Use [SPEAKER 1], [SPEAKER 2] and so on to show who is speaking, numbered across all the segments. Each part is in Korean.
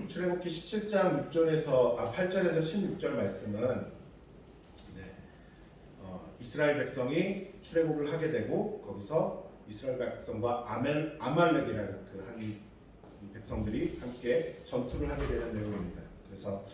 [SPEAKER 1] 출애굽기 17장 6절에서 8절에서 16절 말씀은 이스라엘 백성이 출애굽을 하게 되고 거기서 이스라엘 백성과 아말렉이라는 그 한 백성들이 함께 전투를 하게 되는 내용입니다. 그래서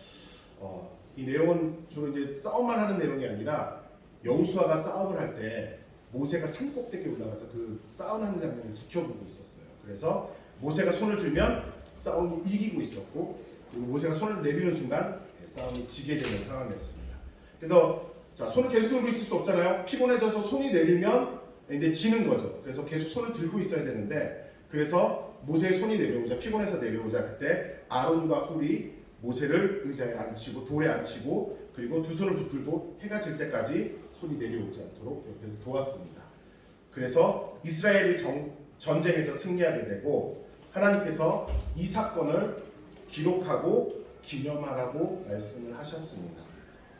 [SPEAKER 1] 이 내용은 주로 이제 싸움만 하는 내용이 아니라 여호수아가 싸움을 할 때 모세가 산 꼭대기에 올라가서 그 싸움하는 장면을 지켜보고 있었어요. 그래서 모세가 손을 들면 싸움이 이기고 있었고, 그리고 모세가 손을 내리는 순간 싸움이 지게 되는 상황이었습니다. 그래서 자, 손을 계속 들고 있을 수 없잖아요. 피곤해져서 손이 내리면 이제 지는 거죠. 그래서 계속 손을 들고 있어야 되는데, 그래서 모세의 손이 내려오자, 피곤해서 내려오자, 그때 아론과 훌이 모세를 의자에 앉히고 돌에 앉히고, 그리고 두 손을 붙들고 해가 질 때까지 손이 내려오지 않도록 옆에서 도왔습니다. 그래서 이스라엘이 전쟁에서 승리하게 되고, 하나님께서 이 사건을 기록하고 기념하라고 말씀을 하셨습니다.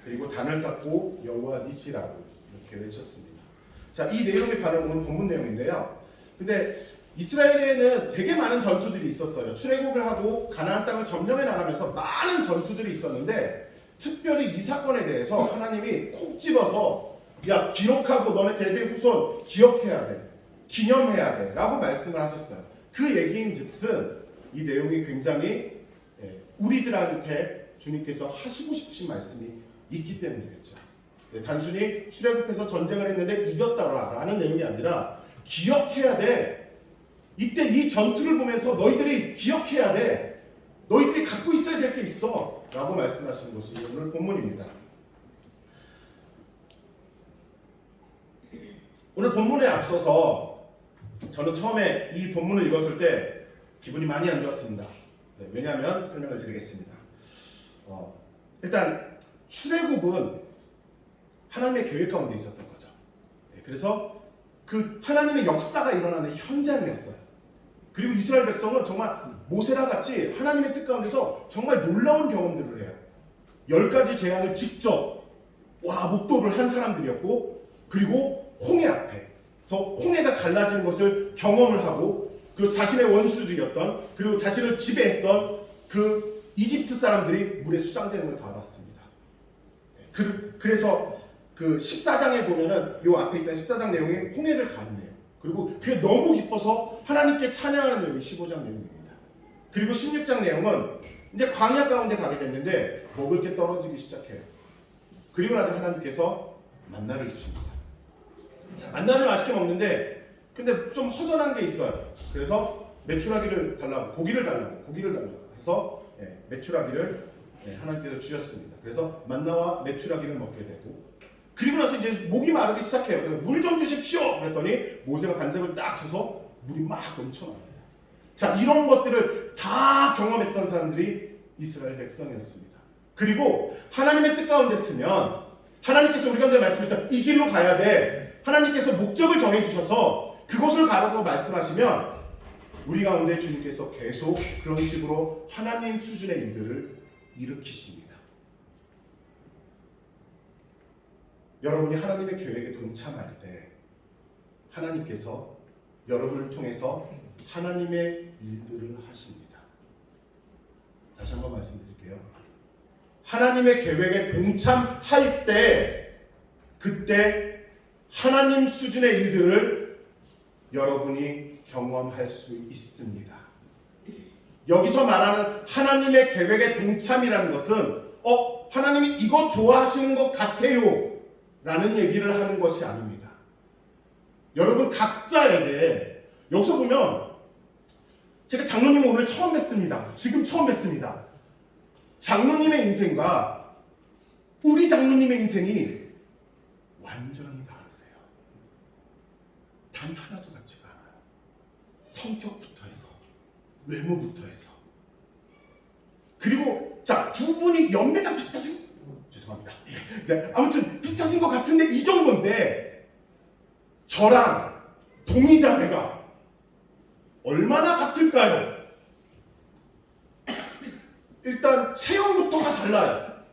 [SPEAKER 1] 그리고 단을 쌓고 여호와 니시라고 이렇게 외쳤습니다. 자, 이 내용의 반응은 본문 내용인데요. 근데 이스라엘에는 되게 많은 전투들이 있었어요. 출애굽을 하고 가나안 땅을 점령해 나가면서 많은 전투들이 있었는데, 특별히 이 사건에 대해서 하나님이 콕 집어서 야, 기록하고 너네 대대 후손 기억해야 돼, 기념해야 돼 라고 말씀을 하셨어요. 그 얘기인 즉슨 이 내용이 굉장히 우리들한테 주님께서 하시고 싶으신 말씀이 있기 때문이겠죠. 단순히 출애굽해서 전쟁을 했는데 이겼다라는 내용이 아니라 기억해야 돼. 이때 이 전투를 보면서 너희들이 기억해야 돼. 너희들이 갖고 있어야 될 게 있어 라고 말씀하시는 것이 오늘 본문입니다. 오늘 본문에 앞서서 저는 처음에 이 본문을 읽었을 때 기분이 많이 안 좋았습니다. 왜냐하면 설명을 드리겠습니다. 일단 출애굽은 하나님의 계획 가운데 있었던 거죠. 그래서 그 하나님의 역사가 일어나는 현장이었어요. 그리고 이스라엘 백성은 정말 모세랑 같이 하나님의 뜻 가운데서 정말 놀라운 경험들을 해요. 10가지 재앙을 직접 목도를 한 사람들이었고, 그리고 홍해 앞에서 홍해가 갈라지는 것을 경험을 하고, 그리고 자신의 원수들이었던, 그리고 자신을 지배했던 그 이집트 사람들이 물에 수장되는 걸 다 봤습니다. 그래서 그 14장에 보면은 요 앞에 있던 14장 내용이 홍해를 가는데요. 그리고 그게 너무 기뻐서 하나님께 찬양하는 내용이 15장 내용입니다. 그리고 16장 내용은 이제 광야 가운데 가게 됐는데 먹을 게 떨어지기 시작해요. 그리고 나서 하나님께서 만나를 주십니다. 자, 만나를 맛있게 먹는데 근데 좀 허전한 게 있어요. 그래서 메추라기를 달라고, 고기를 달라고 해서 메추라기를 하나님께서 주셨습니다. 그래서 만나와 메추라기를 먹게 되고, 그리고 나서 이제 목이 마르기 시작해요. 물 좀 주십시오 그랬더니 모세가 반석을 딱 쳐서 물이 막 넘쳐납니다. 자, 이런 것들을 다 경험했던 사람들이 이스라엘 백성이었습니다. 그리고 하나님의 뜻 가운데 쓰면 하나님께서 우리 가운데 말씀하셔서 이 길로 가야 돼, 하나님께서 목적을 정해주셔서 그곳을 가라고 말씀하시면 우리 가운데 주님께서 계속 그런 식으로 하나님 수준의 일들을 일으키십니다. 여러분이 하나님의 계획에 동참할 때 하나님께서 여러분을 통해서 하나님의 일들을 하십니다. 다시 한번 말씀드릴게요. 하나님의 계획에 동참할 때 그때 하나님 수준의 일들을 여러분이 경험할 수 있습니다. 여기서 말하는 하나님의 계획에 동참이라는 것은 하나님이 이거 좋아하시는 것 같아요 라는 얘기를 하는 것이 아닙니다. 여러분 각자에게, 여기서 보면 제가 장로님을 오늘 처음 뵀습니다. 지금 처음 뵀습니다. 장로님의 인생과 우리 장로님의 인생이 완전히 다르세요. 단 하나도 같지가 않아요. 성격부터 해서, 외모부터 해서. 그리고 자, 두 분이 연배가 비슷하신, 죄송합니다. 네, 아무튼 비슷하신 것 같은데 이 정도인데 저랑 동의자매가 얼마나 같을까요? 일단 체형부터가 달라요.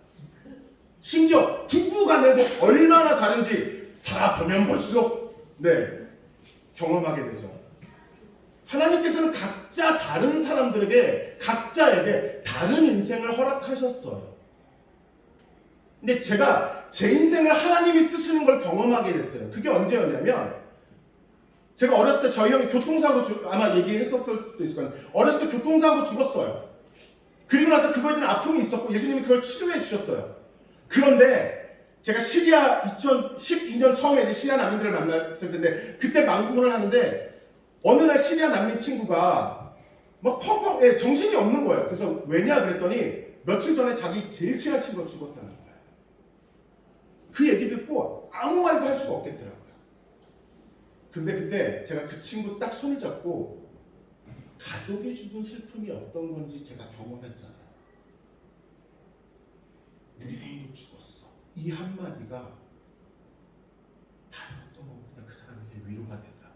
[SPEAKER 1] 심지어 부부간에도 얼마나 다른지 살아보면 볼수록 경험하게 되죠. 하나님께서는 각자 다른 사람들에게 각자에게 다른 인생을 허락하셨어요. 근데 제가 제 인생을 하나님이 쓰시는 걸 경험하게 됐어요. 그게 언제였냐면 제가 어렸을 때 저희 형이 교통사고 아마 얘기했었을 수도 있을 거예요. 어렸을 때 교통사고 죽었어요. 그리고 나서 그거에 대한 아픔이 있었고 예수님이 그걸 치료해 주셨어요. 그런데 제가 시리아 2012년 처음에 시리아 난민들을 만났을 텐데 그때 망국을 하는데 어느 날 시리아 난민 친구가 막 펑펑 정신이 없는 거예요. 그래서 왜냐 그랬더니 며칠 전에 자기 제일 친한 친구가 죽었다는 거예요. 그 얘기 듣고 아무 말도 할 수가 없겠더라고요. 근데 그때 제가 그 친구 딱 손을 잡고 가족이 죽은 슬픔이 어떤 건지 제가 경험했잖아요. 우리 형도 죽었어. 이 한마디가 다른 어떤 것보다 그 사람에게 위로가 되더라고요.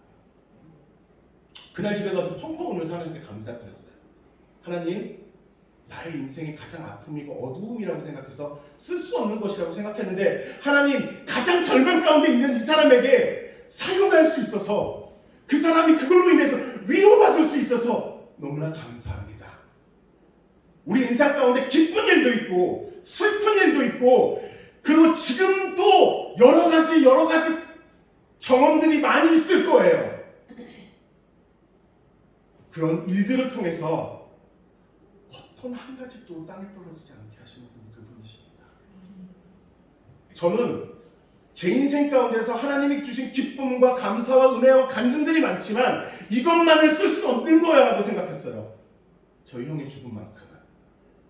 [SPEAKER 1] 그날 집에 가서 펑펑 울면서 하나님께 감사드렸어요. 하나님, 나의 인생의 가장 아픔이고 어두움이라고 생각해서 쓸 수 없는 것이라고 생각했는데 하나님, 가장 절망 가운데 있는 이 사람에게 사용할 수 있어서 그 사람이 그걸로 인해서 위로받을 수 있어서 너무나 감사합니다. 우리 인생 가운데 기쁜 일도 있고 슬픈 일도 있고 그리고 지금도 여러 가지 경험들이 많이 있을 거예요. 그런 일들을 통해서 어떤 한 가지도 땅에 떨어지지 않게 하시는 분이 그분이십니다. 저는 제 인생 가운데서 하나님이 주신 기쁨과 감사와 은혜와 간증들이 많지만 이것만을 쓸 수 없는 거야 라고 생각했어요. 저희 형의 죽음만큼은.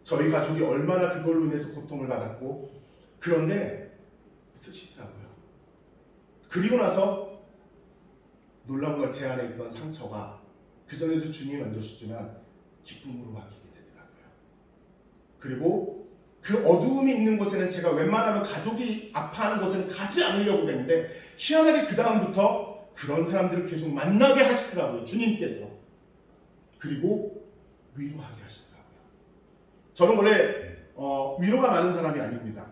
[SPEAKER 1] 저희 가족이 얼마나 그걸로 인해서 고통을 받았고 그런데 쓰시더라고요. 그리고 나서 놀라운 건 제 안에 있던 상처가 그전에도 주님이 만져주시지만 기쁨으로 바뀌게 되더라고요. 그리고 그 어두움이 있는 곳에는 제가 웬만하면 가족이 아파하는 곳에는 가지 않으려고 그랬는데 희한하게 그 다음부터 그런 사람들을 계속 만나게 하시더라고요. 주님께서. 그리고 위로하게 하시더라고요. 저는 원래 위로가 많은 사람이 아닙니다.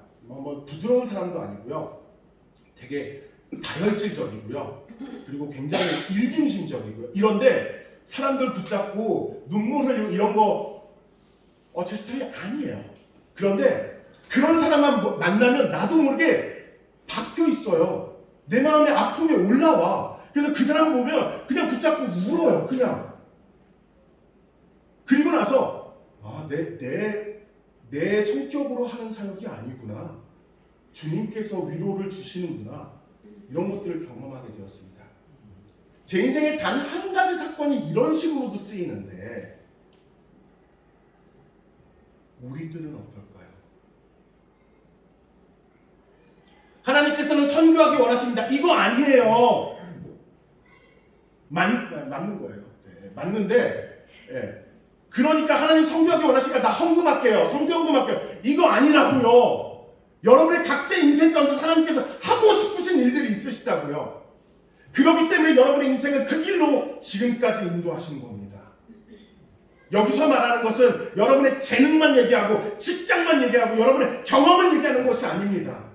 [SPEAKER 1] 부드러운 사람도 아니고요. 되게 다혈질적이고요. 그리고 굉장히 일중심적이고요. 이런데 사람들 붙잡고 눈물 흘리고 이런 거 제 스타일이 아니에요. 그런데 그런 사람만 만나면 나도 모르게 박혀 있어요. 내 마음의 아픔이 올라와. 그래서 그 사람 보면 그냥 붙잡고 울어요. 그냥. 그리고 나서 내 성격으로 하는 사역이 아니구나. 주님께서 위로를 주시는구나. 이런 것들을 경험하게 되었습니다. 제 인생에 단 한 가지 사건이 이런 식으로도 쓰이는데 우리들은 어떨까요? 하나님께서는 선교하기 원하십니다. 이거 아니에요. 맞는 거예요. 네, 맞는데 그러니까 하나님 선교하기 원하시니까 나 헌금할게요. 선교헌금할게요. 이거 아니라고요. 여러분의 각자 인생 가운데 하나님께서 하고 싶으신 일들이 있으시다고요. 그렇기 때문에 여러분의 인생을 그 길로 지금까지 인도하시는 겁니다. 여기서 말하는 것은 여러분의 재능만 얘기하고 직장만 얘기하고 여러분의 경험을 얘기하는 것이 아닙니다.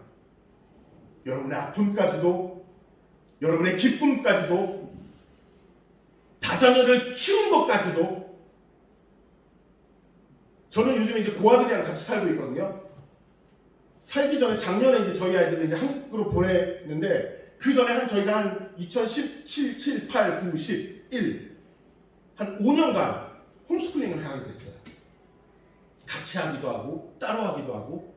[SPEAKER 1] 여러분의 아픔까지도 여러분의 기쁨까지도 다자녀를 키운 것까지도 저는 요즘에 이제 고아들이랑 같이 살고 있거든요. 살기 전에 작년에 이제 저희 아이들을 이제 한국으로 보냈는데 그 전에 저희가 한 2017, 7, 8, 9, 10, 1 한 5년간 홈스쿨링을 하게 됐어요. 같이 하기도 하고 따로 하기도 하고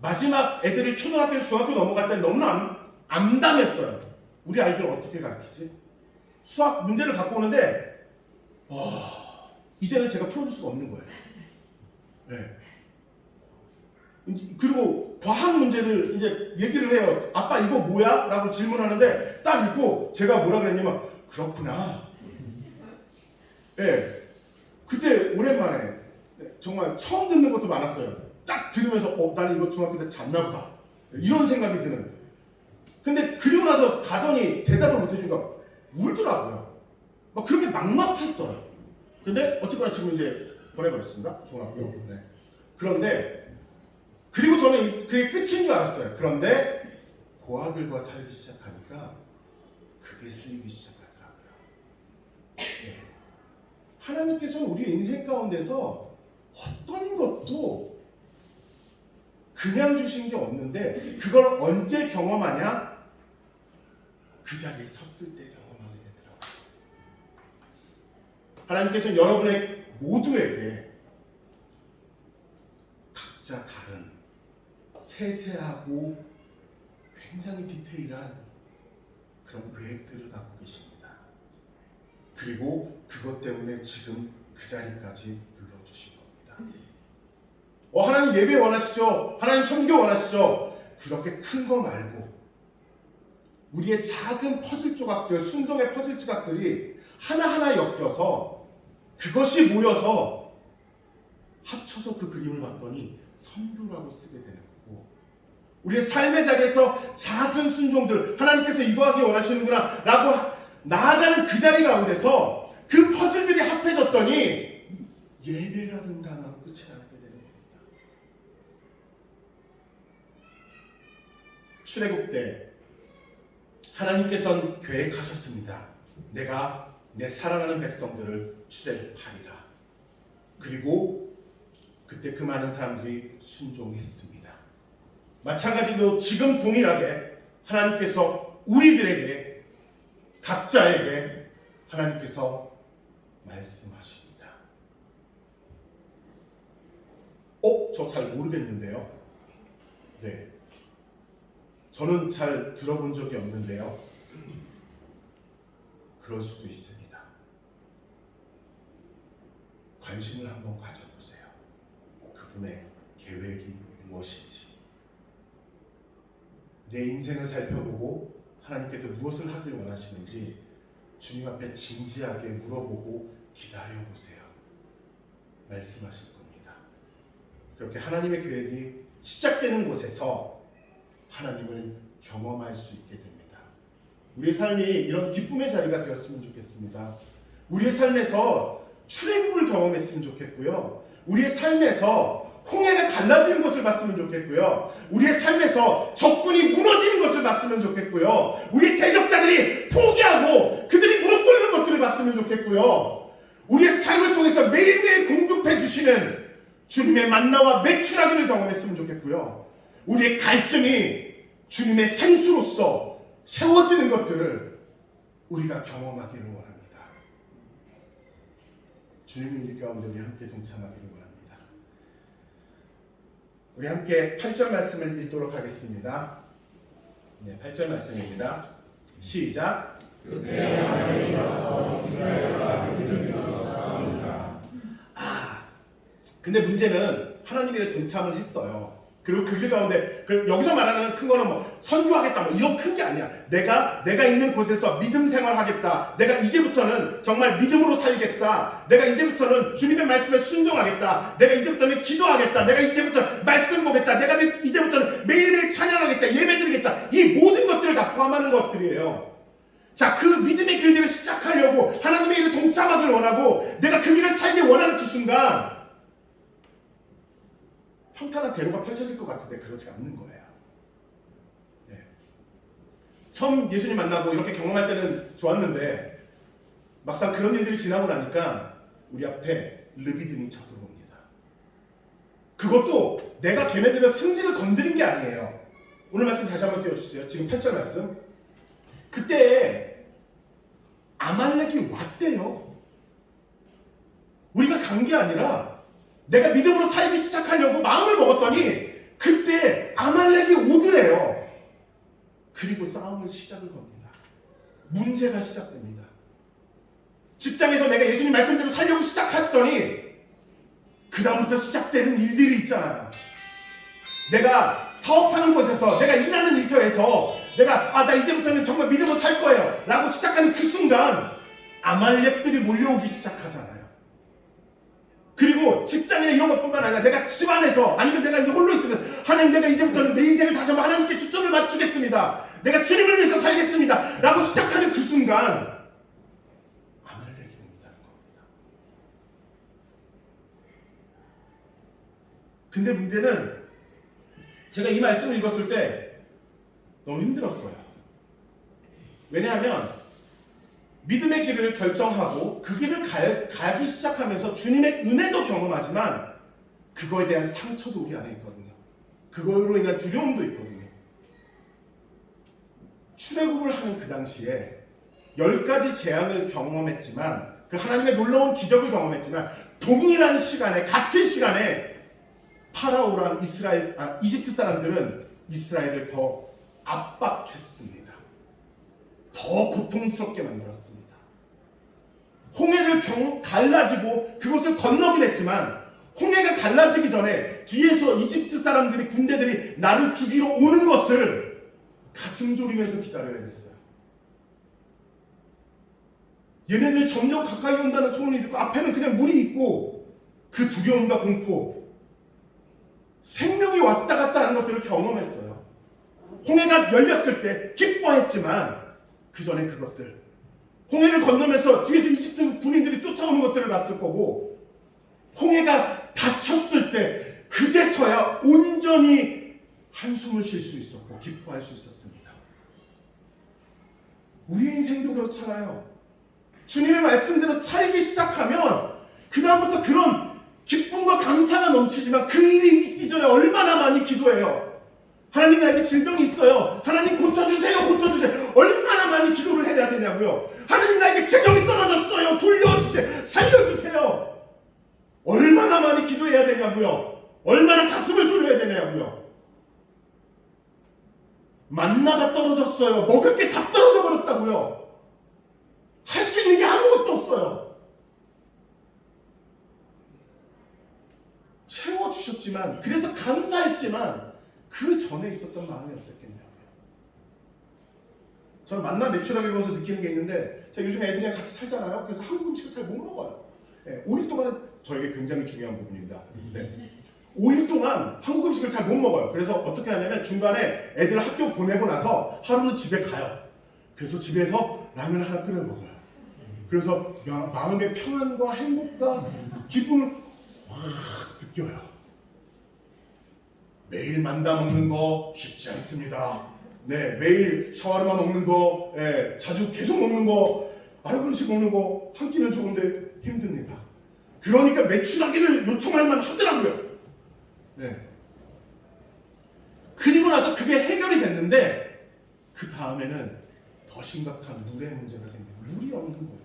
[SPEAKER 1] 마지막 애들이 초등학교, 중학교 넘어갈 때 너무나 암담했어요. 우리 아이들 어떻게 가르치지? 수학 문제를 갖고 오는데 이제는 제가 풀어줄 수가 없는 거예요. 네. 그리고 과학 문제를 이제 얘기를 해요. 아빠 이거 뭐야? 라고 질문하는데 딱 읽고 제가 뭐라 그랬냐면 그렇구나. 네. 그때 오랜만에 정말 처음 듣는 것도 많았어요. 딱 들으면서 나는 이거 중학교 때 잤나 보다. 이런 생각이 드는. 근데 그리고 나서 가더니 대답을 못 해주니까 울더라고요. 막 그렇게 막막했어요. 근데 어쨌거나 지금 이제 보내버렸습니다. 중학교. 네. 그런데 그리고 저는 그게 끝인 줄 알았어요. 그런데 고아들과 살기 시작하니까 그게 쓰이기 시작하더라고요. 하나님께서는 우리 인생 가운데서 어떤 것도 그냥 주신 게 없는데 그걸 언제 경험하냐? 그 자리에 섰을 때 경험하게 되더라고요. 하나님께서는 여러분의 모두에게 각자 다른 세세하고 굉장히 디테일한 그런 계획들을 갖고 계십니다. 그리고 그것 때문에 지금 그 자리까지 불러주신 겁니다. 하나님 예배 원하시죠? 하나님 선교 원하시죠? 그렇게 큰 거 말고 우리의 작은 퍼즐 조각들, 순종의 퍼즐 조각들이 하나하나 엮여서 그것이 모여서 합쳐서 그 그림을 봤더니 선교라고 쓰게 되는 거고, 우리의 삶의 자리에서 작은 순종들, 하나님께서 이거 하기 원하시는구나 라고 나아가는 그 자리 가운데서 그 퍼즐들이 합해졌더니 예배라는 단어로 끝이 나게 되는 겁니다. 출애굽 때 하나님께서는 계획하셨습니다. 내가 내 사랑하는 백성들을 출애굽하리라. 그리고 그때 그 많은 사람들이 순종했습니다. 마찬가지로 지금 동일하게 하나님께서 우리들에게 각자에게 하나님께서 말씀하십니다. 저 잘 모르겠는데요. 네. 저는 잘 들어본 적이 없는데요. 그럴 수도 있습니다. 관심을 한번 가져보세요. 그분의 계획이 무엇인지. 내 인생을 살펴보고 하나님께서 무엇을 하길 원하시는지 주님 앞에 진지하게 물어보고 기다려보세요. 말씀하실 겁니다. 그렇게 하나님의 계획이 시작되는 곳에서 하나님을 경험할 수 있게 됩니다. 우리의 삶이 이런 기쁨의 자리가 되었으면 좋겠습니다. 우리의 삶에서 출애굽을 경험했으면 좋겠고요. 우리의 삶에서 홍해가 갈라지는 것을 봤으면 좋겠고요. 우리의 삶에서 적군이 무너지는 것을 봤으면 좋겠고요. 우리의 대적자들이 포기하고 그들이 무릎 꿇는 것들을 봤으면 좋겠고요. 우리의 삶을 통해서 매일매일 공급해 주시는 주님의 만나와 매출하기를 경험했으면 좋겠고요. 우리의 갈증이 주님의 생수로서 채워지는 것들을 우리가 경험하기를 원합니다. 주님의 일 가운데 우리 함께 동참하기를 원합니다. 우리 함께 8절 말씀을 읽도록 하겠습니다. 네, 8절 말씀입니다. 시작. 근데 문제는 하나님이 동참을 했어요. 그리고 그 길 가운데 여기서 말하는 큰 거는 뭐 선교하겠다 뭐 이런 큰 게 아니야. 내가 있는 곳에서 믿음 생활하겠다. 내가 이제부터는 정말 믿음으로 살겠다. 내가 이제부터는 주님의 말씀에 순종하겠다. 내가 이제부터는 기도하겠다. 내가 이제부터 말씀 보겠다. 내가 이제부터는 매일매일 찬양하겠다. 예배드리겠다. 이 모든 것들을 다 포함하는 것들이에요. 자, 그 믿음의 길들을 시작하려고 하나님의 일을 동참하기를 원하고 내가 그 길을 살기 원하는 그 순간 평탄한 대로가 펼쳐질 것 같은데 그렇지 않는 거예요. 네. 처음 예수님 만나고 이렇게 경험할 때는 좋았는데 막상 그런 일들이 지나고 나니까 우리 앞에 르비딤이 쳐들어옵니다. 그것도 내가 걔네들의 승질을 건드린 게 아니에요. 오늘 말씀 다시 한번 띄워주세요. 지금 8절 말씀. 그때 아말렉이 왔대요. 우리가 간 게 아니라 내가 믿음으로 살기 시작하려고 마음을 먹었더니 그때 아말렉이 오더래요. 그리고 싸움을 시작을 겁니다. 문제가 시작됩니다. 직장에서 내가 예수님 말씀대로 살려고 시작했더니 그 다음부터 시작되는 일들이 있잖아요. 내가 사업하는 곳에서 내가 일하는 일터에서 내가 나 이제부터는 정말 믿음으로 살 거예요 라고 시작하는 그 순간 아말렉들이 몰려오기 시작하잖아요. 그리고 직장이나 이런 것뿐만 아니라 내가 집안에서 아니면 내가 이제 홀로 있으면 하나님 내가 이제부터는 내 인생을 다시 한번 하나님께 초점을 맞추겠습니다. 내가 주님을 위해서 살겠습니다. 라고 시작하는 그 순간 아말렉이 온다는 겁니다. 근데 문제는 제가 이 말씀을 읽었을 때 너무 힘들었어요. 왜냐하면 믿음의 길을 결정하고 그 길을 가기 시작하면서 주님의 은혜도 경험하지만 그거에 대한 상처도 우리 안에 있거든요. 그거로 인한 두려움도 있거든요. 출애굽을 하는 그 당시에 10가지 재앙을 경험했지만 그 하나님의 놀라운 기적을 경험했지만 동일한 시간에 같은 시간에 파라오랑 이집트 사람들은 이스라엘을 더 압박했습니다. 더 고통스럽게 만들었습니다. 홍해를 갈라지고 그것을 건너긴 했지만 홍해가 갈라지기 전에 뒤에서 이집트 사람들이 군대들이 나를 죽이러 오는 것을 가슴 졸이면서 기다려야 됐어요. 얘네들이 점점 가까이 온다는 소문이 듣고 앞에는 그냥 물이 있고 그 두려움과 공포, 생명이 왔다 갔다 하는 것들을 경험했어요. 홍해가 열렸을 때 기뻐했지만 그 전에 그것들, 홍해를 건너면서 뒤에서 이집트 군인들이 쫓아오는 것들을 봤을 거고, 홍해가 닫혔을 때 그제서야 온전히 한숨을 쉴 수 있었고 기뻐할 수 있었습니다. 우리의 인생도 그렇잖아요. 주님의 말씀대로 살기 시작하면 그 다음부터 그런 기쁨과 감사가 넘치지만 그 일이 있기 전에 얼마나 많이 기도해요. 하나님, 나에게 질병이 있어요. 하나님, 고쳐주세요. 고쳐주세요. 얼마나 많이 기도를 해야 되냐고요. 하나님, 나에게 재정이 떨어졌어요. 돌려주세요. 살려주세요. 얼마나 많이 기도해야 되냐고요. 얼마나 가슴을 졸여야 되냐고요. 만나가 떨어졌어요. 먹을 게 다 떨어져 버렸다고요. 할 수 있는 게 아무것도 없어요. 채워주셨지만, 그래서 감사했지만 그 전에 있었던 마음이 어땠겠냐고요. 저는 만나 내추럴하게 보면서 느끼는 게 있는데, 제가 요즘 애들이랑 같이 살잖아요. 그래서 한국 음식을 잘 못 먹어요. 네, 5일 동안은 저에게 굉장히 중요한 부분입니다. 네. 5일 동안 한국 음식을 잘 못 먹어요. 그래서 어떻게 하냐면 중간에 애들 학교 보내고 나서 하루는 집에 가요. 그래서 집에서 라면 하나 끓여 먹어요. 그래서 마음의 평안과 행복과 기쁨을 확 느껴요. 매일 만다 먹는 거 쉽지 않습니다. 네, 매일 샤워르마 먹는 거, 자주 계속 먹는 거, 아랍음식 먹는 거 한 끼는 좋은데 힘듭니다. 그러니까 매출하기를 요청할 만 하더라고요. 네. 그리고 나서 그게 해결이 됐는데 그 다음에는 더 심각한 물의 문제가 생겨요. 물이 없는 거예요.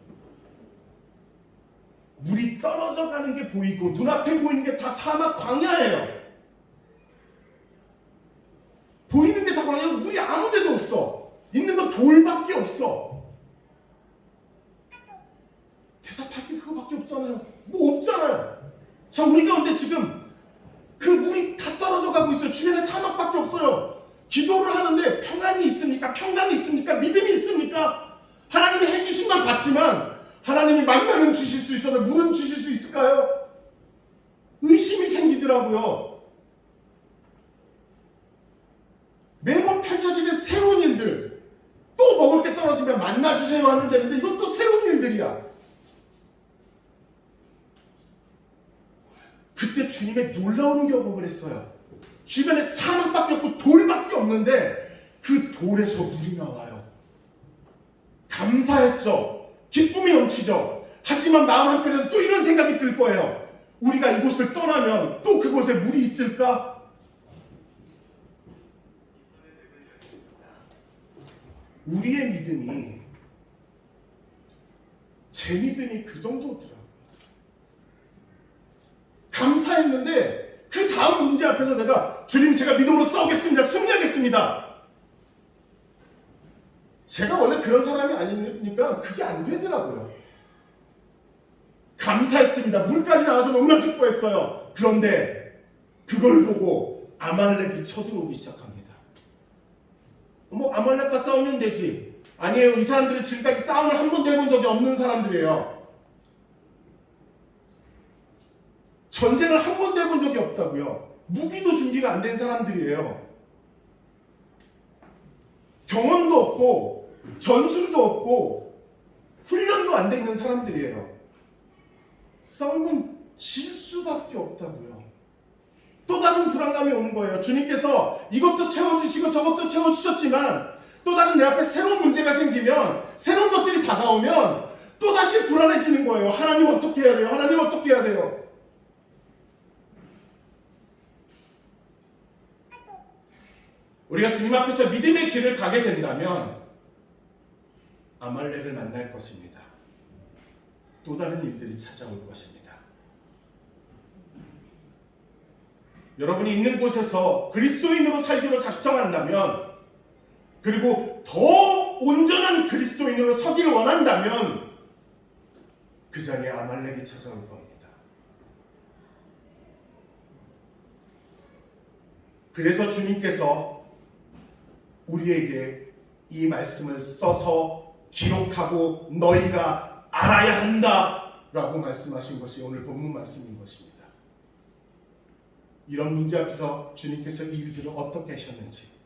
[SPEAKER 1] 물이 떨어져 가는 게 보이고 눈앞에 보이는 게 다 사막 광야예요. 보이는 게 다 광야고 물이 아무 데도 없어. 있는 건 돌밖에 없어. 대답할 게 그거밖에 없잖아요. 뭐 없잖아요. 자, 우리 가운데 지금 그 물이 다 떨어져 가고 있어요. 주변에 사막밖에 없어요. 기도를 하는데 평안이 있습니까? 평강이 있습니까? 믿음이 있습니까? 하나님이 해주신 걸 받지만 하나님이 만나는 주실 수 있어도 물은 주실 수 있을까요? 의심이 생기더라고요. 매번 펼쳐지는 새로운 일들, 또 먹을 게 떨어지면 만나주세요 하면 되는데 이건 또 새로운 일들이야. 그때 주님의 놀라운 경험을 했어요. 주변에 사막밖에 없고 돌밖에 없는데 그 돌에서 물이 나와요. 감사했죠. 기쁨이 넘치죠. 하지만 마음 한편에서 또 이런 생각이 들 거예요. 우리가 이곳을 떠나면 또 그곳에 물이 있을까? 우리의 믿음이, 제 믿음이 그 정도더라고요. 감사했는데 그 다음 문제 앞에서 내가 주님, 제가 믿음으로 싸우겠습니다. 승리하겠습니다. 제가 원래 그런 사람이 아니니까 그게 안 되더라고요. 감사했습니다. 물까지 나와서 너무나 기뻐했어요. 그런데 그걸 보고 아말렉이 쳐들어오기 시작합니다. 뭐 아말렉과 싸우면 되지. 아니에요. 이 사람들은 지금까지 싸움을 한 번도 해본 적이 없는 사람들이에요. 전쟁을 한 번도 해본 적이 없다고요. 무기도 준비가 안 된 사람들이에요. 경험도 없고 전술도 없고 훈련도 안 돼 있는 사람들이에요. 싸우면 질 수밖에 없다고요. 또 다른 불안감이 오는 거예요. 주님께서 이것도 채워주시고 저것도 채워주셨지만 또 또 다른 내 앞에 새로운 문제가 생기면, 새로운 것들이 다가오면 또다시 불안해지는 거예요. 하나님 어떻게 해야 돼요? 하나님 어떻게 해야 돼요? 우리가 주님 앞에서 믿음의 길을 가게 된다면 아말렉을 만날 것입니다. 또 다른 일들이 찾아올 것입니다. 여러분이 있는 곳에서 그리스도인으로 살기로 작정한다면, 그리고 더 온전한 그리스도인으로 서기를 원한다면 그 자리에 아말렉이 찾아올 겁니다. 그래서 주님께서 우리에게 이 말씀을 써서 기록하고 너희가 알아야 한다 라고 말씀하신 것이 오늘 본문 말씀인 것입니다. 이런 문제 앞에서 주님께서 이 일들을 어떻게 하셨는지,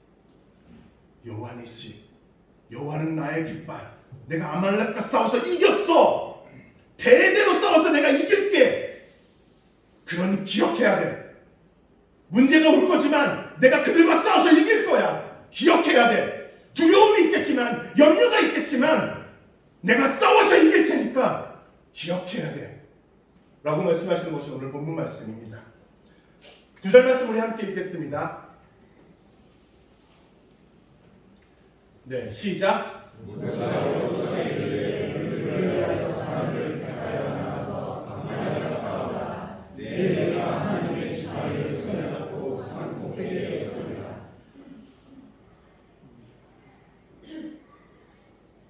[SPEAKER 1] 여호와니시, 여호와는 나의 깃발, 내가 아말렉과 싸워서 이겼어, 대대로 싸워서 내가 이길게, 그러니 기억해야 돼. 문제가 올 거지만 내가 그들과 싸워서 이길 거야. 기억해야 돼. 두려움이 있겠지만, 염려가 있겠지만 내가 싸워서 이길 테니까 기억해야 돼 라고 말씀하시는 것이 오늘 본문 말씀입니다. 두 절 말씀 우리 함께 읽겠습니다. 네, 시작.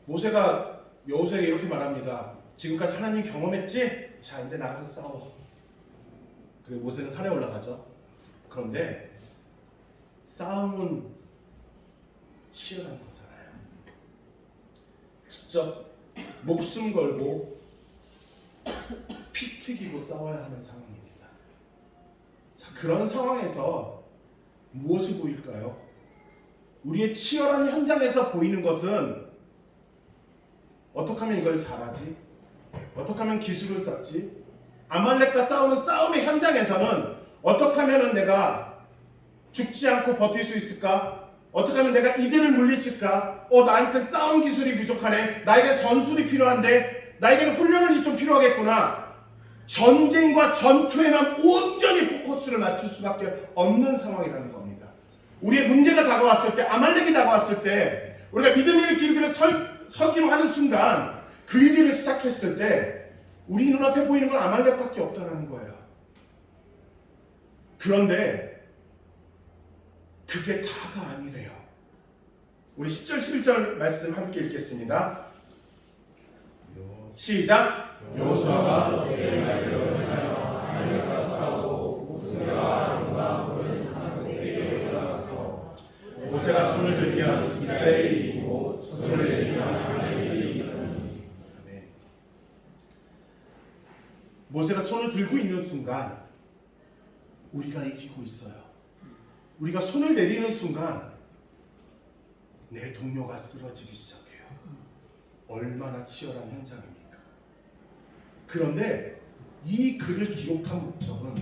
[SPEAKER 1] 모세가 여호수아에게 이렇게 말합니다. 지금까지 하나님 경험했지? 자, 이제 나가서 싸워. 그리고 모세는 산에 올라가죠. 그런데 싸움은 치열한 거잖아요. 직접 목숨 걸고 피 튀기고 싸워야 하는 상황입니다. 자, 그런 상황에서 무엇이 보일까요? 우리의 치열한 현장에서 보이는 것은 어떻게 하면 이걸 잘하지? 어떻게 하면 기술을 쌓지? 아말렉과 싸우는 싸움의 현장에서는 어떻게 하면 내가 죽지 않고 버틸 수 있을까? 어떻게 하면 내가 이들을 물리칠까? 나한테 싸움 기술이 부족하네. 나에게 전술이 필요한데, 나에게는 훈련이 좀 필요하겠구나. 전쟁과 전투에만 온전히 포커스를 맞출 수밖에 없는 상황이라는 겁니다. 우리의 문제가 다가왔을 때, 아말렉이 다가왔을 때, 우리가 믿음의 길을 서기로 하는 순간, 그 일을 시작했을 때 우리 눈앞에 보이는 건 아말렉밖에 없다는 거예요. 그런데 그게 다가 아니래요. 우리 10절 11절 말씀 함께 읽겠습니다. 시작.
[SPEAKER 2] 여호수아가 모세의 말대로 행하여 아말렉과 싸우고 모세가 아론과 홀을 산 꼭대기에 올라가서
[SPEAKER 1] 모세가 손을 들면
[SPEAKER 2] 이스라엘이 이기고 손을 내리면 아말렉이 이기더니.
[SPEAKER 1] 모세가 손을 들고 있는 순간 우리가 이기고 있어요. 우리가 손을 내리는 순간 내 동료가 쓰러지기 시작해요. 얼마나 치열한 현장입니까? 그런데 이 글을 기록한 목적은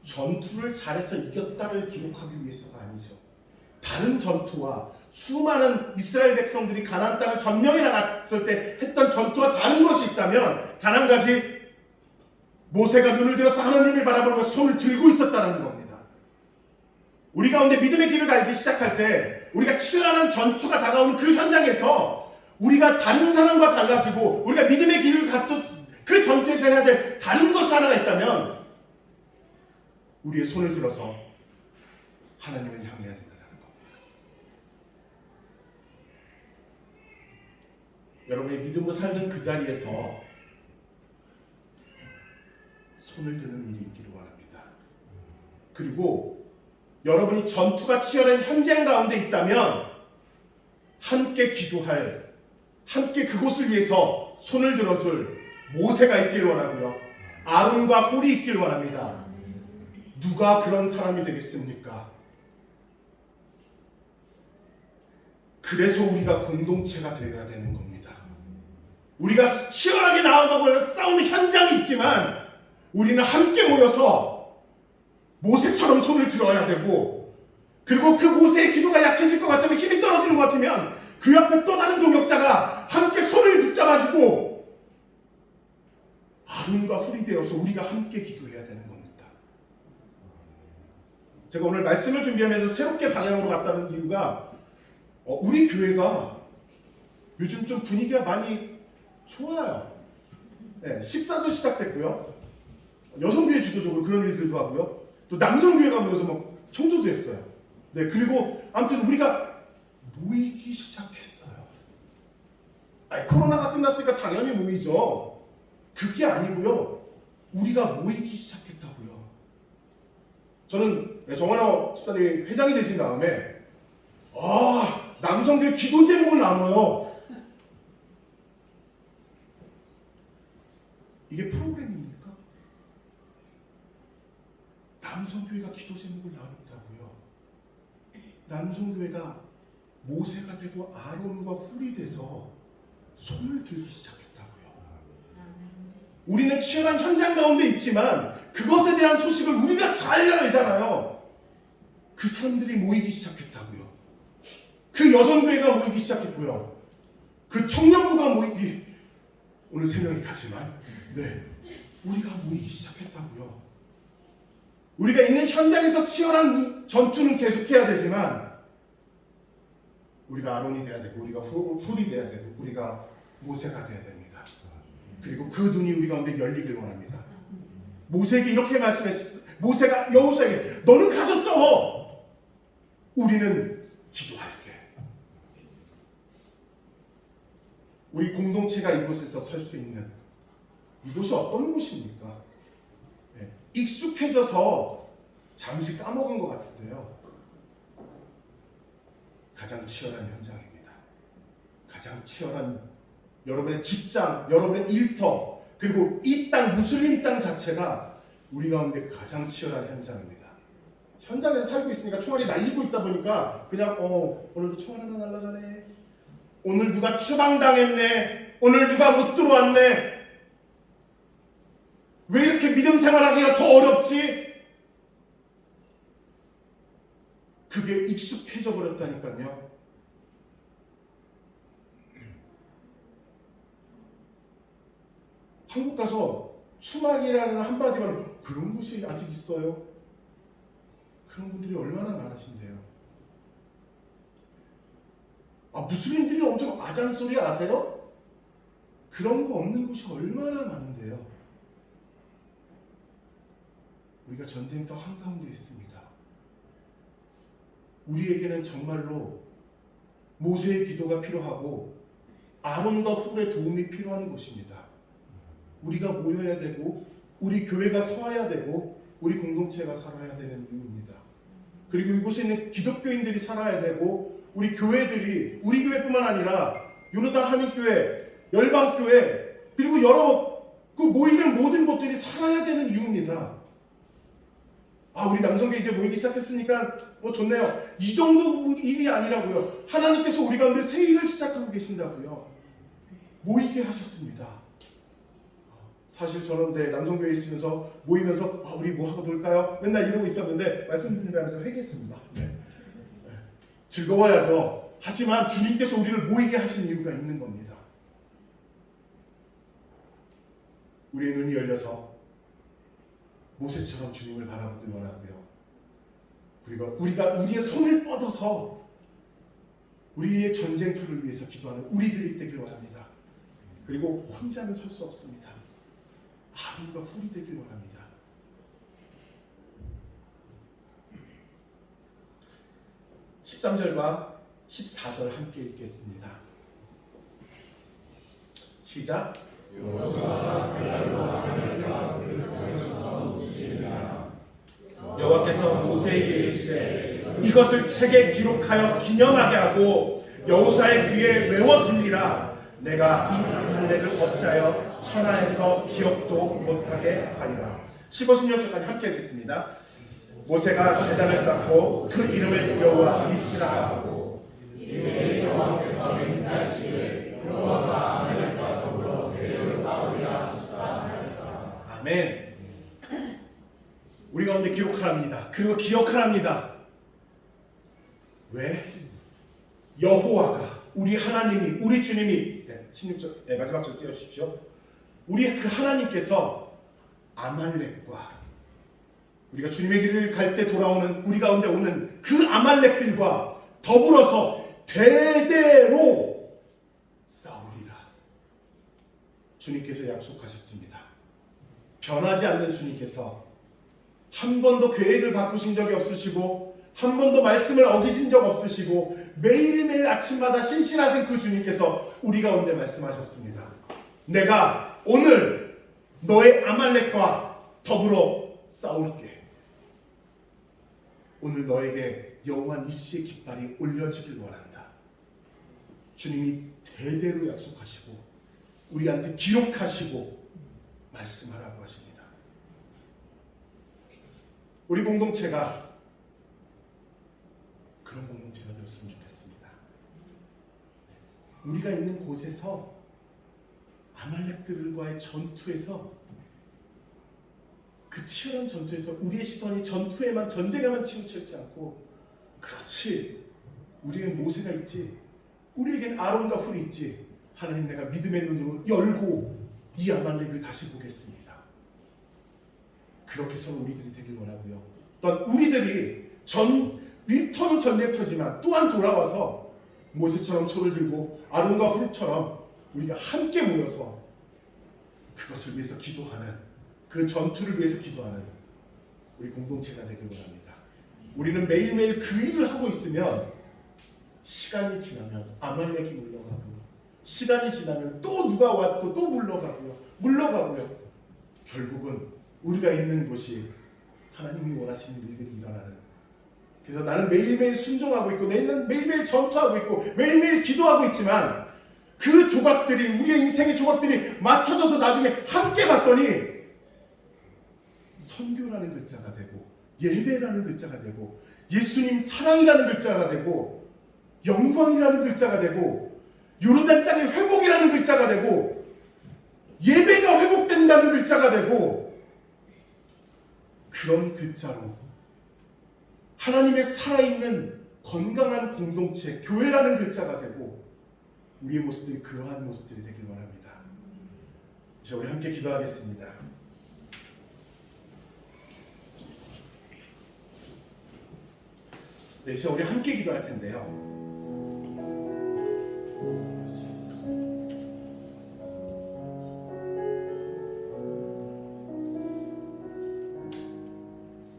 [SPEAKER 1] 전투를 잘해서 이겼다를 기록하기 위해서가 아니죠. 다른 전투와 수많은 이스라엘 백성들이 가나안 땅을 점령해 나갔을 때 했던 전투와 다른 것이 있다면 단 한 가지, 모세가 눈을 들어서 하나님을 바라보며 손을 들고 있었다는 겁니다. 우리 가운데 믿음의 길을 알기 시작할 때 우리가 치열한 전투가 다가오는 그 현장에서 우리가 다른 사람과 달라지고 우리가 믿음의 길을 갖고 그 전투에서 해야 될 다른 것이 하나가 있다면 우리의 손을 들어서 하나님을 향해야 된다는 겁니다. 여러분의 믿음으로 살는 그 자리에서 손을 드는 일이 있기를 원합니다. 그리고 여러분이 전투가 치열한 현장 가운데 있다면 함께 기도할, 함께 그곳을 위해서 손을 들어줄 모세가 있기를 원하고요. 아론과 홀이 있기를 원합니다. 누가 그런 사람이 되겠습니까? 그래서 우리가 공동체가 되어야 되는 겁니다. 우리가 치열하게 나아가고 싸우는 현장이 있지만 우리는 함께 모여서 모세처럼 손을 들어야 되고 그리고 그 모세의 기도가 약해질 것 같으면, 힘이 떨어지는 것 같으면 그 옆에 또 다른 동역자가 함께 손을 붙잡아주고 아론과 훌이 되어서 우리가 함께 기도해야 되는 겁니다. 제가 오늘 말씀을 준비하면서 새롭게 방향으로 갔다는 이유가 우리 교회가 요즘 좀 분위기가 많이 좋아요. 네, 식사도 시작됐고요. 여성교회 주도적으로 그런 일들도 하고요. 또 남성교회가 모여서 막 청소도 했어요. 네, 그리고 아무튼 우리가 모이기 시작했어요. 아니, 코로나가 끝났으니까 당연히 모이죠. 그게 아니고요. 우리가 모이기 시작했다고요. 저는 정원아 집사님이 회장이 되신 다음에 남성교회 기도 제목을 나눠요. 이게 프로그램입니까? 남성교회가 기도 제목을 나눈다고요. 남성교회가 모세가 되고 아론과 훌이 돼서 손을 들기 시작했다고요. 우리는 치열한 현장 가운데 있지만 그것에 대한 소식을 우리가 잘 알잖아요. 그 사람들이 모이기 시작했다고요. 그 여성교회가 모이기 시작했고요. 그 청년부가 모이기, 오늘 3명이 가지만 우리가 모이기 시작했다고요. 우리가 있는 현장에서 치열한 전투는 계속해야 되지만 우리가 아론이 돼야 되고, 우리가 훌이 돼야 되고, 우리가 모세가 돼야 됩니다. 그리고 그 눈이 우리 가운데 열리길 원합니다. 모세에게 이렇게 말씀했어요. 모세가 여호수아에게 너는 가서 싸워. 우리는 기도할게. 우리 공동체가 이곳에서 설 수 있는 이곳이 어떤 곳입니까? 익숙해져서 잠시 까먹은 것 같은데요. 가장 치열한 현장입니다. 가장 치열한 여러분의 직장, 여러분의 일터, 그리고 이 땅, 무슬림 땅 자체가 우리 가운데 가장 치열한 현장입니다. 현장에서 살고 있으니까 총알이 날리고 있다 보니까 그냥 오늘도 총알 하나 날아가네. 오늘 누가 추방당했네. 오늘 누가 못 들어왔네. 왜 이렇게 믿음 생활하기가 더 어렵지? 그게 익숙해져 버렸다니까요. 한국 가서 추방이라는 한마디만 그런 곳이 아직 있어요. 그런 분들이 얼마나 많으신데요. 무슬림들이 엄청 아잔 소리 아세요? 그런 거 없는 곳이 얼마나 많은데요. 우리가 전쟁터 한가운데 있습니다. 우리에게는 정말로 모세의 기도가 필요하고 아론과 훌의 도움이 필요한 곳입니다. 우리가 모여야 되고, 우리 교회가 서야 되고, 우리 공동체가 살아야 되는 이유입니다. 그리고 이곳에 있는 기독교인들이 살아야 되고, 우리 교회들이, 우리 교회뿐만 아니라 요르단 한인교회, 열방교회, 그리고 여러 그 모이는 모든 곳들이 살아야 되는 이유입니다. 우리 남성교회 이제 모이기 시작했으니까 좋네요. 이 정도 일이 아니라고요. 하나님께서 우리 가운데 새 일을 시작하고 계신다고요. 모이게 하셨습니다. 사실 저는 남성교회에 있으면서 모이면서 우리 뭐 하고 놀까요? 맨날 이러고 있었는데 말씀드리면서 회개했습니다. 즐거워야죠. 하지만 주님께서 우리를 모이게 하신 이유가 있는 겁니다. 우리의 눈이 열려서 모세처럼 주님을 바라보길 원하고요. 그리고 우리가 우리의 손을 뻗어서 우리의 전쟁터를 위해서 기도하는 우리들이 되길 원합니다. 그리고 혼자는 설 수 없습니다. 아론과 훌이 되길 원합니다. (13절과 14절) 함께 읽겠습니다. 시작. 여호와께서 모세에게 이르시되 이것을 책에 기록하여 기념하게 하고 여호수아의 귀에 외워 들리라. 내가 이 아말렉을 없애하여 천하에서 기억도 못하게 하리라. 15, 16절까지 함께 읽겠습니다. 모세가 제단을 쌓고 그 이름을 여호와 이시라 하고 이에 여호와께서 맹세하시기를 여호와가 아말렉과 더불어 대적을 싸우리라 하시다 하였다. 아멘. 우리 가운데 기록하랍니다. 그리고 기억하랍니다. 왜? 여호와가 우리 하나님이 우리 주님이 마지막 절 띄워주십시오. 우리 그 하나님께서 아말렉과 우리가 주님의 길을 갈 때 돌아오는 우리 가운데 오는 그 아말렉들과 더불어서 대대로 싸우리라. 주님께서 약속하셨습니다. 변하지 않는 주님께서 한 번도 계획을 바꾸신 적이 없으시고 한 번도 말씀을 어기신 적 없으시고 매일매일 아침마다 신실하신 그 주님께서 우리 가운데 말씀하셨습니다. 내가 오늘 너의 아말렉과 더불어 싸울게. 오늘 너에게 여호와 니시의 깃발이 올려지길 원한다. 주님이 대대로 약속하시고 우리한테 기록하시고 말씀하라고 하십니다. 우리 공동체가 그런 공동체가 되었으면 좋겠습니다. 우리가 있는 곳에서 아말렉들과의 전투에서 그 치열한 전투에서 우리의 시선이 전투에만 전쟁에만 치우치지 않고 그렇지 우리에겐 모세가 있지 우리에겐 아론과 훌이 있지 하나님 내가 믿음의 눈으로 열고 이 아말렉을 다시 보겠습니다. 그렇게 서로 우리들이 되길 원하고요. 또한 우리들이 일터는 전쟁터지만 또한 돌아와서 모세처럼 손을 들고 아론과 훌처럼 우리가 함께 모여서 그것을 위해서 기도하는 그 전투를 위해서 기도하는 우리 공동체가 되길 원합니다. 우리는 매일매일 그 일을 하고 있으면 시간이 지나면 아말렉이 물러가고 시간이 지나면 또 누가 와 또 물러가고요. 결국은 우리가 있는 곳이 하나님이 원하시는 일들이 일어나는. 그래서 나는 매일매일 순종하고 있고 나는 매일매일 전투하고 있고 매일매일 기도하고 있지만 그 조각들이 우리의 인생의 조각들이 맞춰져서 나중에 함께 봤더니 선교라는 글자가 되고 예배라는 글자가 되고 예수님 사랑이라는 글자가 되고 영광이라는 글자가 되고 요르단 땅의 회복이라는 글자가 되고 예배가 회복된다는 글자가 되고 그런 글자로 하나님의 살아있는 건강한 공동체 교회라는 글자가 되고 우리의 모습들이 그러한 모습들이 되길 원합니다. 이제 우리 함께 기도하겠습니다. 네, 이제 우리 함께 기도할 텐데요.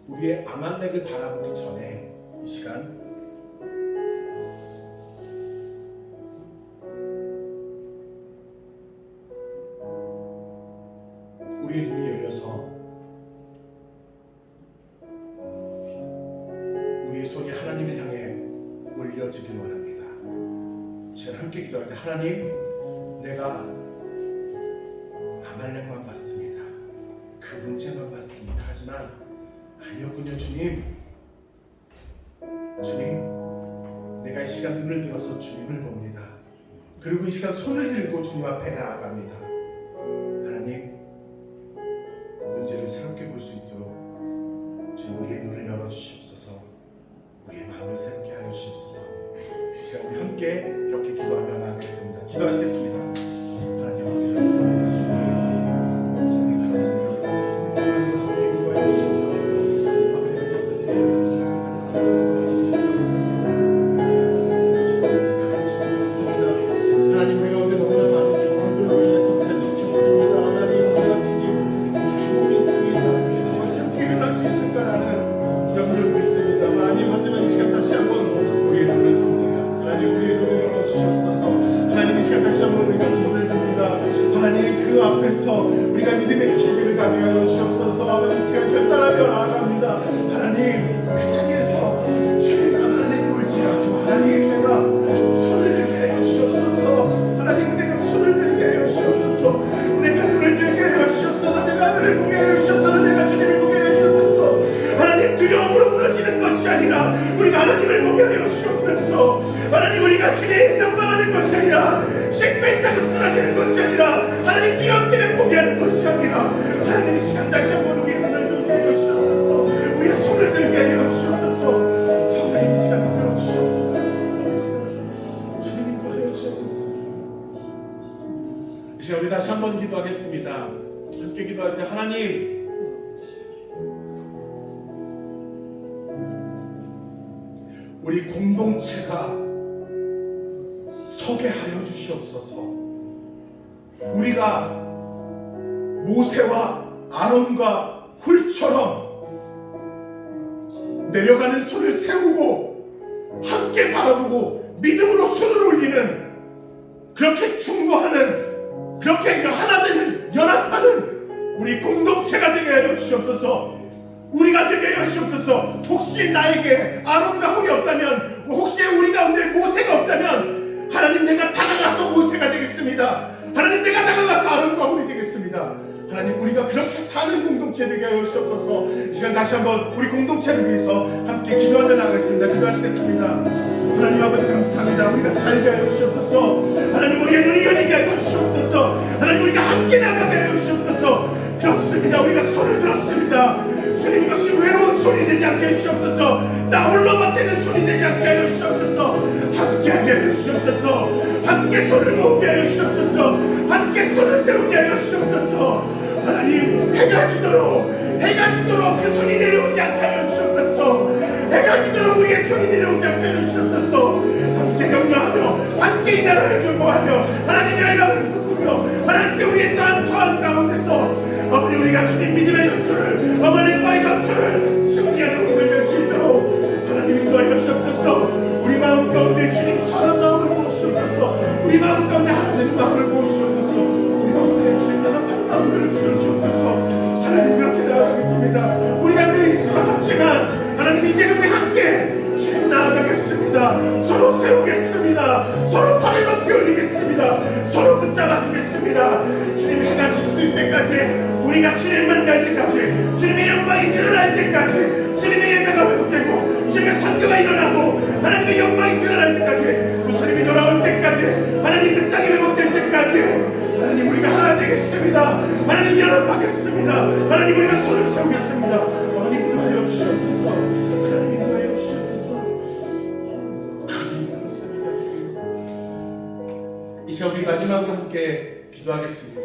[SPEAKER 1] 우리의 아말렉을 바라보기 전에 이 시간 우리의 눈이 열려서 우리의 손이 하나님을 향해 올려지길 원합니다. 이제 함께 기도할 때 하나님 내가 아말렉만 봤습니다. 그 문제만 봤습니다. 하지만 아니었군요. 주님 내가 이 시간 눈을 들어서 주님을 봅니다. 그리고 이 시간 손을 들고 주님 앞에 나아갑니다. 하나님 문제를 새롭게 볼 수 있도록 주님 우리의 눈을 열어주시옵소서. 우리의 마음을 새롭게 하여 주시옵소서. 이 시간 우리 함께 이렇게 기도하며 나아가겠습니다. 기도하시겠습니다. 하나님 아버지 감사합니다. 주님 그렇습니다. 하나님 우리 가운데 너무나 많은 경험들로 인해서 우리가 지쳤습니다. 하나님 우리가 주님 죽음이 있습니다. 정말 함께 일어날 수 있을까라는 염려도 있습니다. 하나님 하지만 이 시간 다시 한번 우리의 눈을 듭니다. 하나님 우리의 눈을 열어주시옵소서. 하나님 이 시간 다시 한번 우리가 손을 듭니다. 하나님 그 앞에서 우리가 믿음의 길을 가게 하여 주시옵소서. 하나님 제가 결단하며 나아갑니다. 하나님 그 상에서 죄가 아말렉이 올지라도 하나님 내가 손을 들게 하여 주시옵소서. 하나님 내가 손을 들게 하여 주시옵소서. 내가 눈을 들게 하여 주시옵소서. 내가 하늘을 보게 하여 주시옵소서. 내가 주님을 보게 하여 주시옵소서. 하나님 두려움으로 무너지는 것이 아니라 우리가 하나님을 보게 하여 주시옵소서. 하나님 우리가 주님 명망하는 것이 아니라 식뱉다고 쓰러지는 것이 아니라 하나님 두려움 때문에 포기하는 것이 아니라 하나님 이 시간 다시 한번 우리의 눈을 들게 하여 주시옵소서. 우리의 손을 들게 하여 주시옵소서. 하나님 이 시간 이끌어 주시옵소서.
[SPEAKER 3] 다시 한번 기도하겠습니다. 함께 기도할 때 하나님, 우리 공동체가 서게 하여 주시옵소서. 우리가 모세와 아론과 훌처럼 내려가는 손을 세우고 함께 바라보고 믿음으로 손을 올리는, 그렇게 충고하는, 그렇게 하나 되는, 연합하는 우리 공동체가 되게 하여 주시옵소서. 우리가 되게 하여 주시옵소서. 혹시 나에게 아론과 훌이 없다면, 혹시 우리 가운데 모세가 없다면, 하나님 내가 다가가서 모세가 되겠습니다. 하나님 내가 다가가서 아론과 훌이 되겠습니다. 하나님 우리가 그렇게 사는 공동체 되게 하여 주시옵소서. 이 시간 다시 한번 우리 공동체를 위해서 함께 기도하며 나가겠습니다. 기도하시겠습니다. 하나님 아버지 감사합니다. 우리가 살게 하여 주시옵소서. 하나님 우리의 눈이 열리게 하여 주시옵소서. 하나님 우리가 함께 나가게 하여 주시옵소서. 그렇습니다. 우리가 손을 들었습니다. 주님, 이것이 외로운 손이 되지 않게 해주시옵소서. 나 홀로 맡는 손이 되지 않게 하여 주시옵소서. 함께하게 하여 주시옵소서. 함께 손을 모으게 하여 주시옵소서. 함께 손을 세우게 하여 주시옵소서. 하나님, 해가 지도록 그 손이 내려오지 않게 하여 주시옵소서. 해가 지도록 우리의 손이 내려오지 않게 하여 주시옵소서. 함께 경배하며 함께 이 나라를 경배하며 하나님의 나라를 부르며 하나님께 우리의 땅 처한 가운데서 아버지 우리가 주님 믿음의 전투를, 어머니과의 전투를 승리하는 우리들 될 수 있도록 하나님 인도하여 주시옵소서. 우리 마음 가운데 주님 선한 마음을 부으시옵소서. 우리 마음 가운데 하나님의 마음을 부으시옵소서. 우리 가운데 주님 연합한 마음들을 주시옵소서. 하나님 그렇게 나아가겠습니다. 우리가 매일 쓰러졌지만 하나님 이제는 우리 함께 주님 나아가겠습니다. 서로 세우겠습니다. 서로 팔을 높이 올리겠습니다. 서로 붙잡아주겠습니다. 주님 해가 지칠 때까지, 우리가 주님 만날 때까지, 주님의 영광이 드러날 때까지, 주님의 예배가 회복되고 주님의 선교가 일어나고 하나님의 영광이 드러날 때까지, 무슬림이 돌아올 때까지, 하나님 그 땅이 회복될 때까지 하나님 우리가 하나 되겠습니다. 하나님 연합하겠습니다. 하나님 우리가 손을 세우겠습니다. 하나님 인도하여 주시옵소서. 하나님 인도하여 주시옵소서. 하나님 그렇습니다. 주님, 이 시간 우리 마지막으로 함께 기도하겠습니다.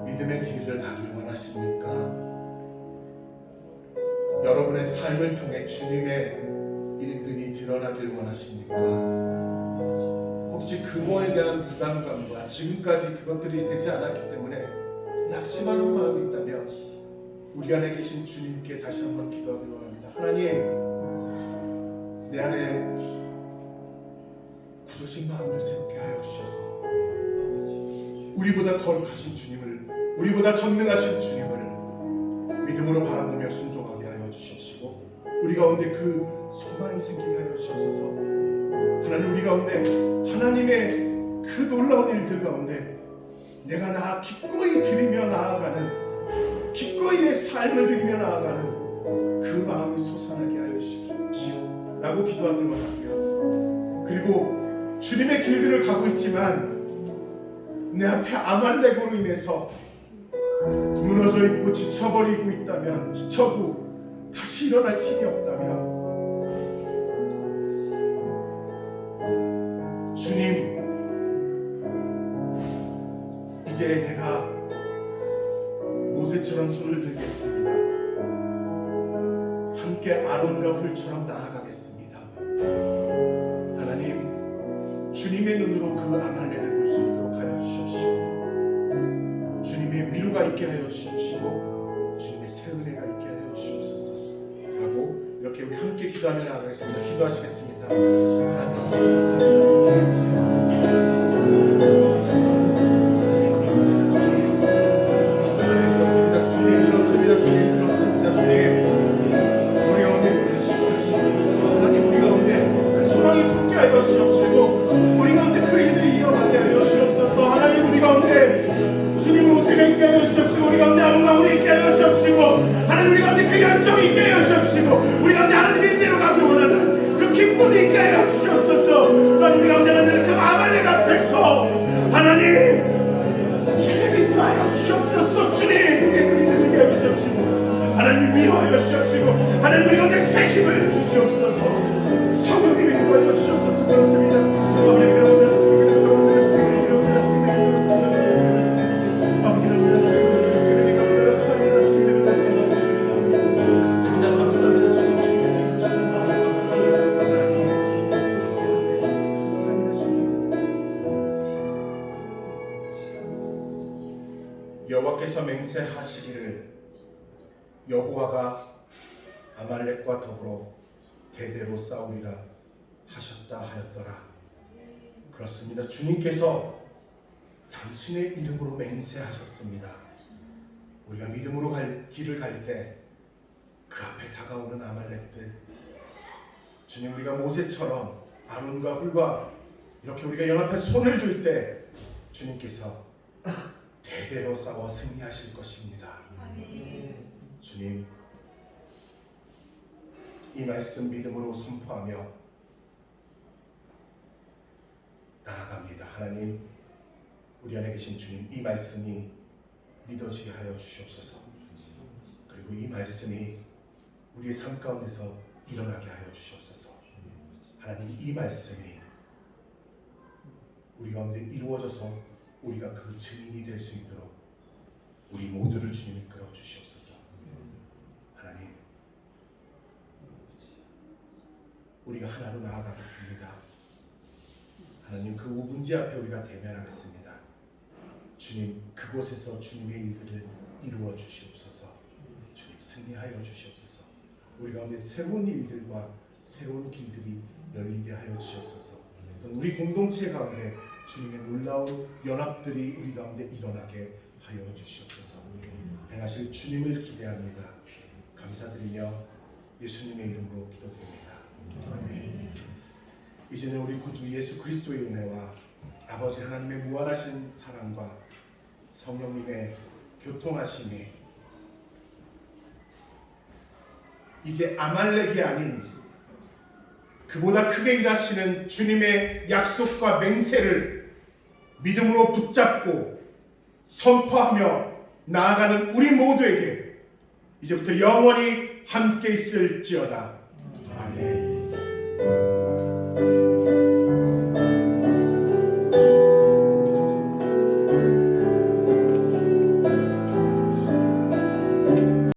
[SPEAKER 3] 믿음의 길을 가길 원하십니까? 여러분의 삶을 통해 주님의 일들이 드러나길 원하십니까? 혹시 그거에 대한 부담감과 지금까지 그것들이 되지 않았기 때문에 낙심하는 마음이 있다면 우리 안에 계신 주님께 다시 한번 기도하길 원합니다. 하나님, 내 안에 굳어진 마음을 세우게 하여 주셔서 우리보다 거룩하신 주님을, 우리보다 전능하신 주님을 믿음으로 바라보며 순종하게 하여 주시옵시고, 우리 가운데 그 소망이 생기게 하여 주옵소서. 하나님 우리 가운데 하나님의 그 놀라운 일들 가운데 내가 기꺼이 드리며 나아가는, 기꺼이 내 삶을 드리며 나아가는 그 마음이 솟아나게 하여 주십시오 라고 기도하길 원하고요. 그리고 주님의 길들을 가고 있지만 내 앞에 아말렉으로 인해서 무너져 있고 지쳐버리고 있다면, 지쳐도 다시 일어날 힘이 없다면, 주님, 이제 내가 모세처럼 손을 들겠습니다. 함께 아론과 훌처럼 나아가겠습니다. 하나님, 주님의 눈으로 그 아말렉을 볼 수 있도록 하여 주십시오. 주님의 위로가 있게 하여 주십시오. 주님의 새 은혜가 있게 하여 주옵소서 하고 이렇게 우리 함께 기도하며 나가겠습니다. 기도하시겠습니다. 하나님 감사합니다. 하나님 우리 가운데 새 힘을 주시옵소서. 성령님이 도와주시옵소서. 그렇습니다.
[SPEAKER 1] 맹세하시기를 여호와가 아말렉과 더불어 대대로 싸우리라 하셨다 하였더라. 그렇습니다. 주님께서 당신의 이름으로 맹세하셨습니다. 우리가 믿음으로 길을 갈 때 그 앞에 다가오는 아말렉들, 주님, 우리가 모세처럼 아론과 훌과 이렇게 우리가 연합해 손을 들 때 주님께서 대대로 싸워 승리하실 것입니다. 주님, 이 말씀 믿음으로 선포하며 나아갑니다. 하나님, 우리 안에 계신 주님, 이 말씀이 믿어지게 하여 주시옵소서. 그리고 이 말씀이 우리의 삶 가운데서 일어나게 하여 주시옵소서. 하나님, 이 말씀이 우리 가운데 이루어져서 우리가 그 증인이 될 수 있도록 우리 모두를 주님 이끌어 주시옵소서. 하나님, 우리가 하나로 나아가겠습니다. 하나님, 그 우분지 앞에 우리가 대면하겠습니다. 주님, 그곳에서 주님의 일들을 이루어 주시옵소서. 주님, 승리하여 주시옵소서. 우리 가운데 새로운 일들과 새로운 길들이 열리게 하여 주시옵소서. 또 우리 공동체 가운데 주님의 놀라운 연합들이 우리 가운데 일어나게 하여 주시옵소서. 행하실 주님을 기대합니다. 감사드리며 예수님의 이름으로 기도드립니다. 아멘. 이제는 우리 구주 예수 그리스도의 은혜와 아버지 하나님의 무한하신 사랑과 성령님의 교통하심이 이제 아말렉이 아닌 그보다 크게 일하시는 주님의 약속과 맹세를 믿음으로 붙잡고 선포하며 나아가는 우리 모두에게 이제부터 영원히 함께 있을지어다. 아멘.